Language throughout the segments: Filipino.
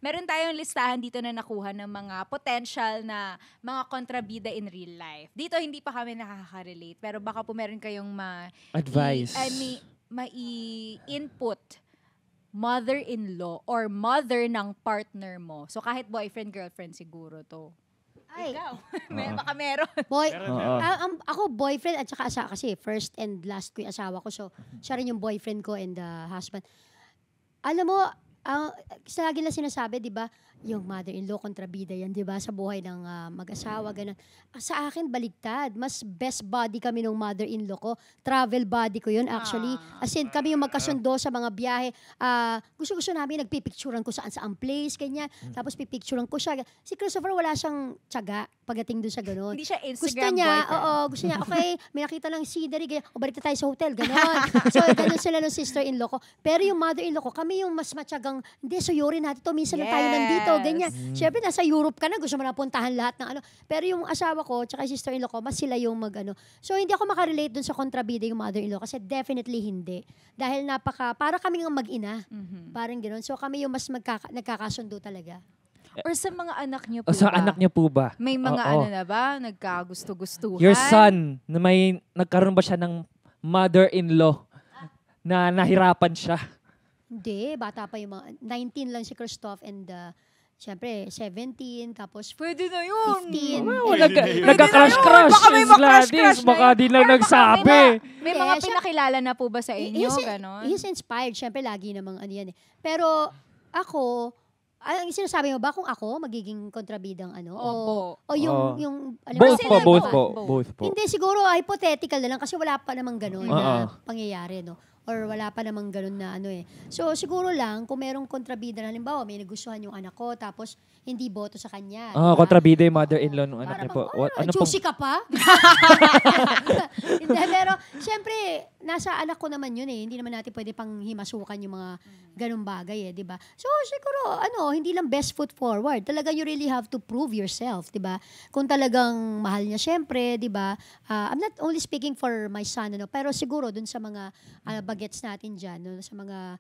meron tayong listahan dito na nakuha ng mga potential na mga kontrabida in real life. Dito hindi pa kami nakaka-relate, pero baka po meron kayong Advice. mai-input mother-in-law or mother ng partner mo. So kahit boyfriend, girlfriend siguro to. Ay, Ikaw, baka meron. Oo. ako boyfriend at saka asawa kasi first and last ko yung asawa ko. So, siya rin yung boyfriend ko and husband. Alam mo, lagi lang sinasabi, di ba, yung mother-in-law kontrabida yan, di ba, sa buhay ng mag-asawa, ganun. Sa akin, baligtad. Mas best buddy kami ng mother-in-law ko. Travel buddy ko yun, actually. As in, kami yung magkasundo sa mga biyahe. Gusto-gusto namin, nagpipicturan ko saan place, ganyan. Tapos pipicturan ko siya. Si Christopher, wala siyang tiyaga pagdating doon sa ganun. Hindi siya Gusto Instagram niya, boyfriend. gusto niya, okay, may nakita lang scenery, ganyan, o balik na tayo sa hotel, gano'n. So, gano'n sila ng sister-in-law ko. Pero yung mother-in-law ko, kami yung mas matyagang, hindi, suyurin natin to, minsan na tayo nandito, ganyan. Siyempre, nasa Europe ka na, gusto mo na puntahan lahat ng ano. Pero yung asawa ko, tsaka yung sister-in-law ko, mas sila yung mag-ano. So, hindi ako makarelate dun sa kontrabida yung mother-in-law, kasi definitely hindi. Dahil para kami ng mag-ina. Parang gano'n. So, kami yung mas nagkakasundo talaga. Or sa mga anak niyo po O sa ba? anak niyo po ba? May mga Oo. ano na ba? Nagkagusto-gustuhan? Your son, na nagkaroon ba siya ng mother-in-law na nahirapan siya? Hindi, bata pa yung mga, 19 lang si Christoph and siyempre, 17, tapos Pwede na yun. 15. Nagka-crush-crush. Baka may Gladys, ma-crush-crush na baka yun. di lang Or baka nagsabi. May mga pinakilala na po ba sa inyo? Ganon? He's inspired. Siyempre, lagi namang ano yan eh. Pero, ako, ang sinasabi mo ba kung ako magiging kontrabidang ano? Opo. O yung alam mo, Both sila po, ba? both po. Both po. Hindi, siguro hypothetical na lang kasi wala pa namang ganun na pangyayari, no? Or wala pa namang ganun na ano eh. So, siguro lang, kung merong kontrabida na, halimbawa, may nagustuhan yung anak ko, tapos hindi boto sa kanya. Kontrabida yung mother-in-law ng anak niya po. Ano juicy ka pa? Hindi, pero, syempre, nasa anak ko naman yun eh. Hindi naman natin pwede pang himasukan yung mga ganung bagay eh, di ba? So, siguro, hindi lang best foot forward. Talaga you really have to prove yourself, di ba? Kung talagang mahal niya, syempre, di ba? I'm not only speaking for my son, pero siguro dun sa mga bagets natin dyan, no? Sa mga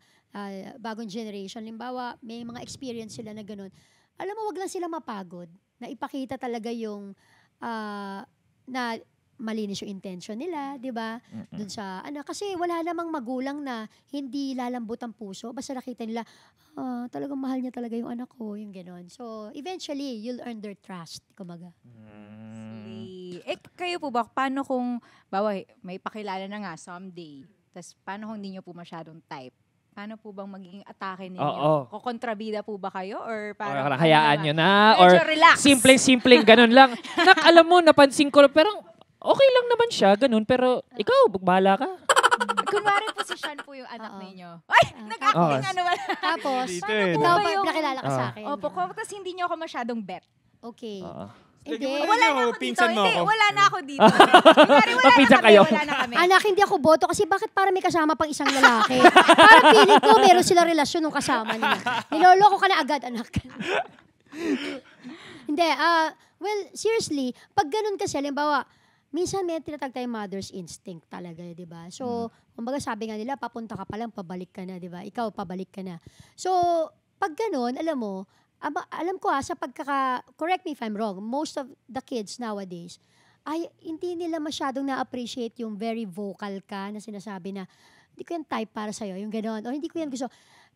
bagong generation. Limbawa, may mga experience sila na ganun. Alam mo, wag lang sila mapagod na ipakita talaga yung na malinis yung intention nila, di ba? Dun sa, kasi wala namang magulang na hindi lalambot ang puso. Basta nakita nila, talagang mahal niya talaga yung anak ko, yung gano'n. So, eventually, you'll earn their trust, kumaga. Kayo po ba, paano kung, may pakilala na nga someday, tapos paano kung hindi nyo po masyadong type? Paano po bang magiging atake ninyo? Oo. Kukontrabida po ba kayo? Or parang, Or hayaan nyo na? Or medyo relax. simpleng ganun lang. Nak, alam mo, napansin ko, pero okay lang naman siya, ganun. Pero ikaw, bahala ka. Kunwari posisyon po yung anak ninyo. Ay, nag-acting Oo. ano ba? Tapos, Dito eh. ikaw ba pa, yung- nakilala ka sa akin. Opo, tapos hindi nyo ako masyadong bet. Okay. Sige, Hindi. Wala na ako dito. pinsan mo Hindi, ako. wala na ako dito. Kunwari, Magpinsan kayo. Wala na kami. Anak, hindi ako boto kasi bakit para may kasama pang isang lalaki? Parang feeling ko meron sila relasyon nung kasama nila. Niloloko ka na agad, anak. Hindi, well, seriously, pag ganun kasi, halimbawa, minsan may tinatag tayong mother's instinct talaga, di ba? So, kumbaga sabi nga nila, papunta ka pa lang, pabalik ka na, di ba? Ikaw, pabalik ka na. So, pag ganun, alam mo, alam ko sa correct me if I'm wrong, most of the kids nowadays, ay hindi nila masyadong na-appreciate yung very vocal ka na sinasabi na, hindi ko yan type para sa'yo, yung gano'n, o hindi ko yan gusto.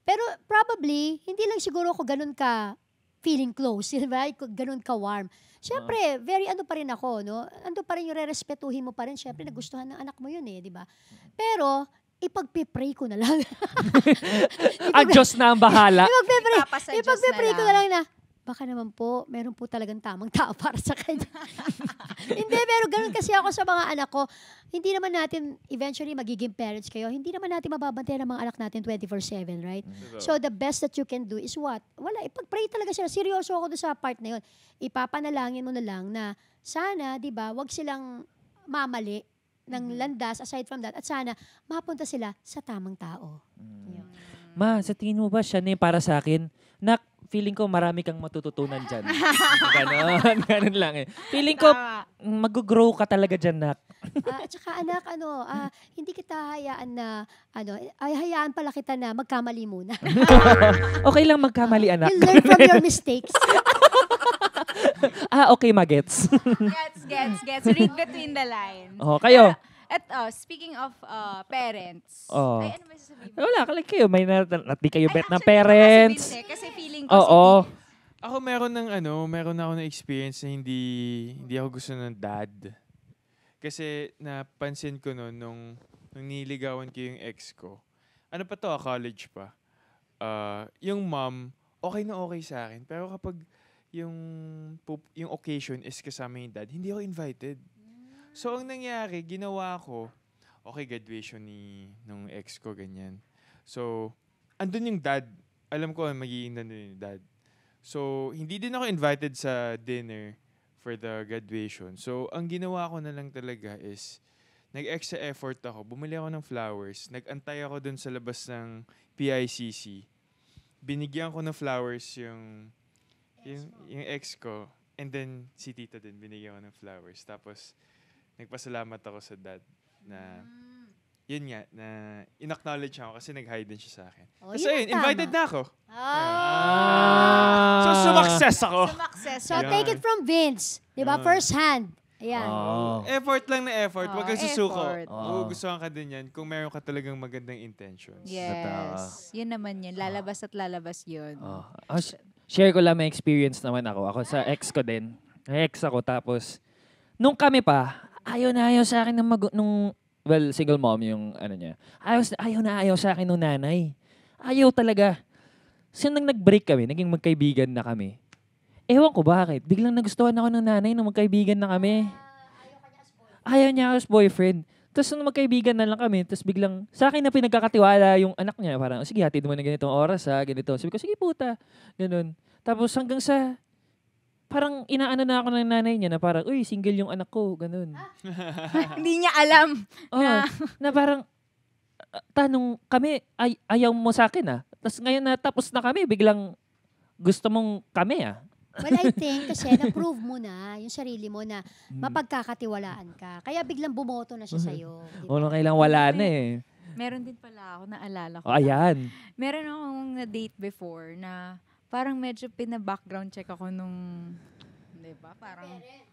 Pero probably, hindi lang siguro ako ganun ka feeling close, di ba? Ganun ka warm. Siyempre, very pa rin ako, no? Ando pa rin yung re-respetuhin mo pa rin. Siyempre, nagustuhan ng anak mo yun eh, di ba? Pero, ipagpipray ko na lang. Ang Diyos na ang bahala. Ipagpipray ko na lang na, baka naman po, meron po talagang tamang tao para sa kanya. Hindi, pero ganun kasi ako sa mga anak ko. Hindi naman natin, eventually, magiging parents kayo. Hindi naman natin mababantayan ang mga anak natin 24/7, right? So, the best that you can do is what? Wala, ipagpray talaga sila. Seryoso ako doon sa part na yun. Ipapanalangin mo na lang na sana, di ba, wag silang mamali ng landas aside from that. At sana, mapunta sila sa tamang tao. Ma, sa tingin mo ba siya na yung para sa akin? feeling ko marami kang matututunan dyan. Ganon lang eh. Feeling ko, Tama. mag-grow ka talaga dyan, Nak. At saka anak, hindi kita hayaan na, hayaan pala kita na magkamali muna. Okay lang magkamali, anak. You learn from your mistakes. Okay, magets. Gets. Read between the lines. Kayo. At speaking of parents. Oh. Ay, ano ba sasabihin mo? Wala, kalay kayo. May di kayo bet na actually, parents. Kasi feeling ko Oo. Ako meron ako ng experience na hindi ako gusto ng dad. Kasi napansin ko nung niligawan ko yung ex ko. Ano pa to, college pa. Yung mom, okay na okay sa akin. Pero kapag yung occasion is kasama yung dad, hindi ako invited. So, ang nangyari, ginawa ko, okay, graduation nung ex ko, ganyan. So, andun yung dad. Alam ko, magiging nandun yung dad. So, hindi din ako invited sa dinner for the graduation. So, ang ginawa ko na lang talaga is, nag-extra effort ako. Bumili ako ng flowers. Nag-antay ako dun sa labas ng PICC. Binigyan ko ng flowers yung ex ko. And then, si tita din, binigyan ko ng flowers. Tapos, nagpasalamat ako sa dad na, yun nga, na in-acknowledge ako kasi nag-hide din siya sa akin. yun So, ang yun, tama. invited na ako. Ah. So, sumakses ako. Sumakses. So, take it from Vince. Diba? First hand. Ayan. Effort lang na effort. Huwag kang susuko. effort. Gustuhan ka din yan kung meron ka talagang magandang intentions. Yes. Yun naman yun. Lalabas at lalabas yun. Share ko lang may experience naman ako. Ako sa ex ko din. May ex ako tapos, nung kami pa, ayaw sa akin nung single mom yung ano niya. Ayaw sa akin nung nanay. Ayaw talaga. So nang nag-break kami, naging magkaibigan na kami. Ewan ko bakit. Biglang nagustuhan ako ng nanay nung magkaibigan na kami. Ayaw niya ako as boyfriend. Tapos nung magkaibigan na lang kami, tapos biglang sa akin na pinagkakatiwala yung anak niya. Parang, sige, hatid mo na ganitong oras ganito. Sabi ko, sige puta. Ganun. Tapos hanggang sa, parang inaano na ako ng nanay niya na parang, uy, single yung anak ko. Ganun. Hindi niya alam. Na parang, tanong kami, ayaw mo sa akin Tapos ngayon na tapos na kami, biglang gusto mong kami Well, I think kasi na-prove mo na yung sarili mo na mapagkakatiwalaan ka. Kaya biglang bumoto na siya sa'yo. Diba? Wala kailang wala na Meron din pala ako, naalala ko. Ayan. Meron akong na-date before na parang medyo pina-background check ako nung, di ba? Parang,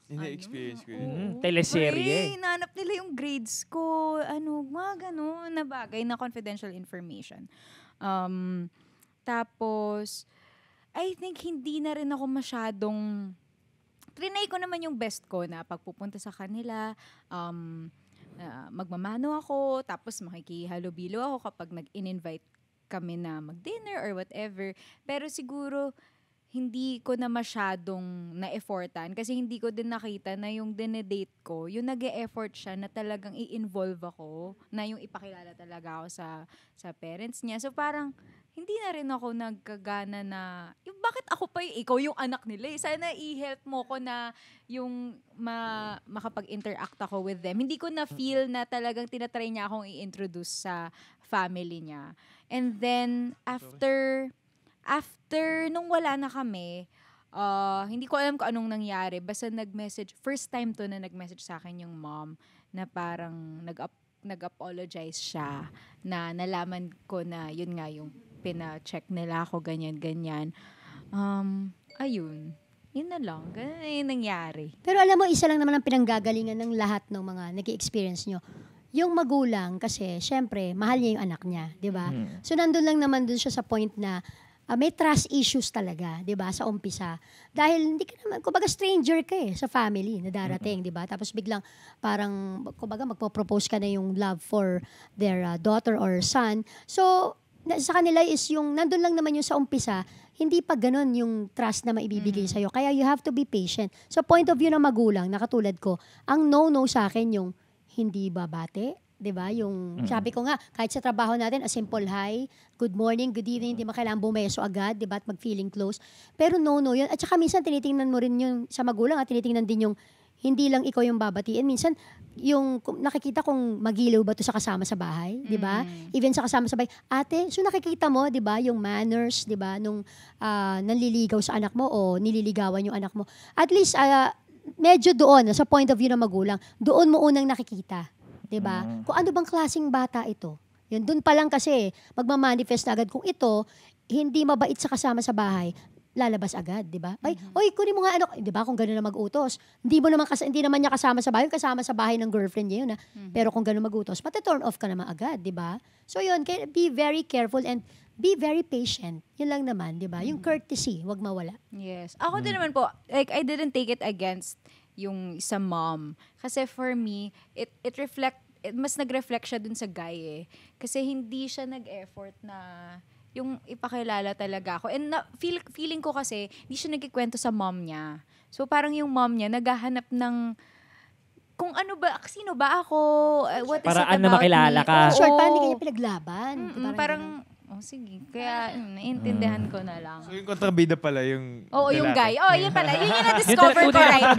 Hindi, experience ko yun. Teleserye. Nanap nila yung grades ko, mga gano'n na bagay na confidential information. Tapos, I think hindi na rin ako masyadong, trinay ko naman yung best ko na pagpupunta sa kanila, magmamano ako, tapos makikihalubilo ako kapag nag-in-invite kami na mag-dinner or whatever. Pero siguro, hindi ko na masyadong na-effortan kasi hindi ko din nakita na yung dinedate ko, yung nag-e-effort siya na talagang i-involve ako, na yung ipakilala talaga ako sa parents niya. So parang, hindi na rin ako nagkagana na, yung bakit ako pa ikaw yung anak nila Sana i-help mo ko na yung makapag-interact ako with them. Hindi ko na feel na talagang tinatry niya akong i-introduce sa family niya. And then, after nung wala na kami, hindi ko alam kung anong nangyari. Basta nag-message, first time to na nag-message sa akin yung mom na parang nag-apologize siya na nalaman ko na yun nga yung pina-check nila ako, ganyan. Ayun. Yun na lang. Ganun na yung nangyari. Pero alam mo, isa lang naman ang pinanggagalingan ng lahat ng mga nag-i-experience nyo. Yung magulang, kasi, syempre, mahal niya yung anak niya, di ba? So, nandun lang naman dun siya sa point na may trust issues talaga, di ba, sa umpisa. Dahil hindi ka naman, kumbaga stranger ka sa family na darating, di ba? Tapos biglang parang, kumbaga magpo-propose ka na yung love for their daughter or son. So, sa kanila is yung, nandun lang naman yung sa umpisa, hindi pa ganun yung trust na maibibigay sa'yo. Kaya you have to be patient. So, point of view ng magulang, nakatulad ko, ang no-no sa akin yung hindi babate, 'di ba? Yung sabi ko nga, kahit sa trabaho natin, a simple hi, good morning, good evening, hindi man kailangan bumeso agad, 'di ba? At mag-feeling close. Pero no yun. At saka minsan tinitingnan mo rin yung sa magulang at tinitingnan din hindi lang ikaw yung babatiin. Minsan, kung nakikita kung magilaw ba to sa kasama sa bahay, di ba? Even sa kasama sa bahay, ate, so nakikita mo, di ba, yung manners, di ba, nung nanliligaw sa anak mo o nililigawan yung anak mo. At least, medyo doon, sa point of view ng magulang, doon mo unang nakikita, di ba? Kung ano bang klaseng bata ito. Yun, doon pa lang kasi, magmamanifest na agad kung ito, hindi mabait sa kasama sa bahay, lalabas agad, di ba? Ay, oy, kunin mo nga ano, di ba, kung gano'n na mag-utos. Hindi naman niya kasama sa bahay, kasama sa bahay ng girlfriend niya yun, ha? Pero kung gano'n mag-utos, turn off ka naman agad, di ba? So yun, be very careful and be very patient. Yun lang naman, di ba? Yung courtesy, wag mawala. Yes. Ako din naman po, like, I didn't take it against yung sa mom. Kasi for me, mas nag-reflect siya dun sa guy eh. Kasi hindi siya nag-effort na yung ipakilala talaga ako. And feeling ko kasi, hindi siya nagkikwento sa mom niya. So parang yung mom niya, naghahanap ng kung ano ba, sino ba ako, what is it Paraan about na makilala me? ka. Oo. Short, parang hindi kanya pinaglaban. Parang sige. Kaya, naiintindihan ko na lang. So yung kontrabida pala yung Oo, yung lalaki. guy. Oh, yun pala. Yun yung na-discover ko right